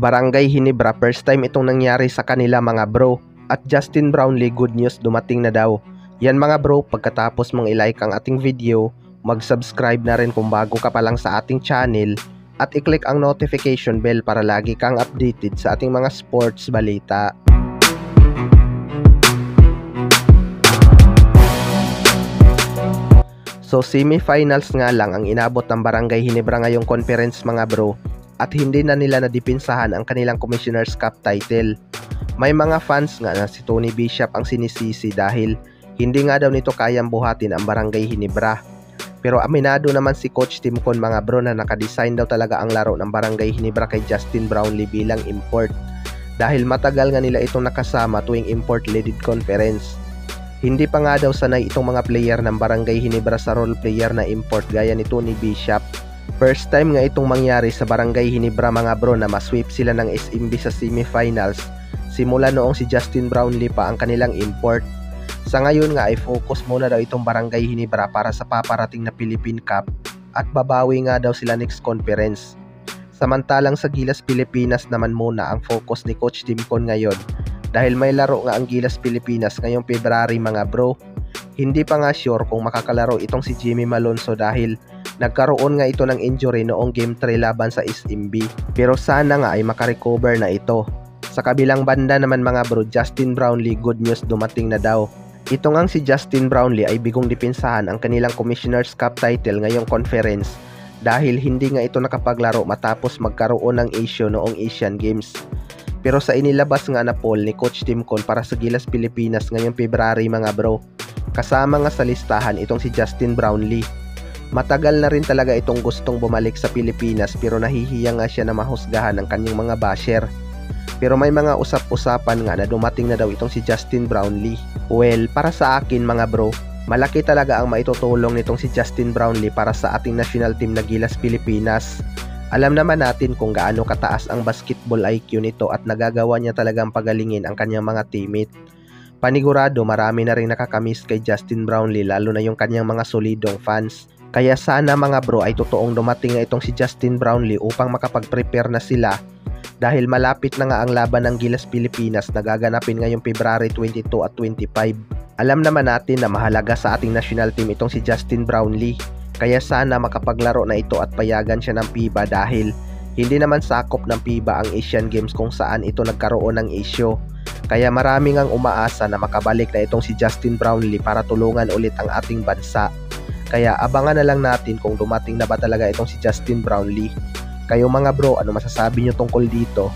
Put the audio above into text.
Barangay Ginebra, first time itong nangyari sa kanila mga bro. At Justin Brownlee, good news, dumating na daw. Yan mga bro, pagkatapos mong i-like ang ating video, mag-subscribe na rin kung bago ka pa lang sa ating channel at i-click ang notification bell para lagi kang updated sa ating mga sports balita. So semifinals nga lang ang inabot ng Barangay Ginebra ngayong conference mga bro. At hindi na nila nadipinsahan ang kanilang Commissioner's Cup title. May mga fans nga na si Tony Bishop ang sinisisi dahil hindi nga daw nito kayang buhatin ang Barangay Ginebra. Pero aminado naman si Coach Tim Con mga bro na nakadesign daw talaga ang laro ng Barangay Ginebra kay Justin Brownlee bilang import. Dahil matagal nga nila itong nakasama tuwing import-led conference. Hindi pa nga daw sanay itong mga player ng Barangay Ginebra sa role player na import gaya ni Tony Bishop. First time nga itong mangyari sa Barangay Ginebra mga bro na masweep sila ng SMB sa semifinals simula noong si Justin Brownlee pa ang kanilang import. Sa ngayon nga ay focus muna daw itong Barangay Ginebra para sa paparating na Philippine Cup at babawi nga daw sila next conference. Samantalang sa Gilas Pilipinas naman muna ang focus ni Coach Tim Con ngayon dahil may laro nga ang Gilas Pilipinas ngayong February mga bro. Hindi pa nga sure kung makakalaro itong si Jimmy Malonzo dahil nagkaroon nga ito ng injury noong Game 3 laban sa SMB. Pero sana nga ay makarecover na ito. Sa kabilang banda naman mga bro, Justin Brownlee, good news, dumating na daw. Ito ngang si Justin Brownlee ay bigong dipinsahan ang kanilang Commissioner's Cup title ngayong conference dahil hindi nga ito nakapaglaro matapos magkaroon ng issue noong Asian Games. Pero sa inilabas nga na poll ni Coach Tim Con para sa Gilas Pilipinas ngayong February mga bro, kasama nga sa listahan itong si Justin Brownlee. Matagal na rin talaga itong gustong bumalik sa Pilipinas pero nahihiya nga siya na mahusgahan ng kanyang mga basher. Pero may mga usap-usapan nga na dumating na daw itong si Justin Brownlee. Well, para sa akin mga bro, malaki talaga ang maitutulong nitong si Justin Brownlee para sa ating national team na Gilas Pilipinas. Alam naman natin kung gaano kataas ang basketball IQ nito at nagagawa niya talagang pagalingin ang kanyang mga teammate. Panigurado marami na rin nakakamiss kay Justin Brownlee lalo na yung kanyang mga solidong fans. Kaya sana mga bro ay totoong dumating na itong si Justin Brownlee upang makapag-prepare na sila dahil malapit na nga ang laban ng Gilas Pilipinas na gaganapin ngayong February 22 at 25. Alam naman natin na mahalaga sa ating national team itong si Justin Brownlee. Kaya sana makapaglaro na ito at payagan siya ng FIBA dahil hindi naman sakop ng FIBA ang Asian Games kung saan ito nagkaroon ng issue. Kaya maraming ang umaasa na makabalik na itong si Justin Brownlee para tulungan ulit ang ating bansa. Kaya abangan na lang natin kung dumating na ba talaga itong si Justin Brownlee. Kayo mga bro, ano masasabi nyo tungkol dito?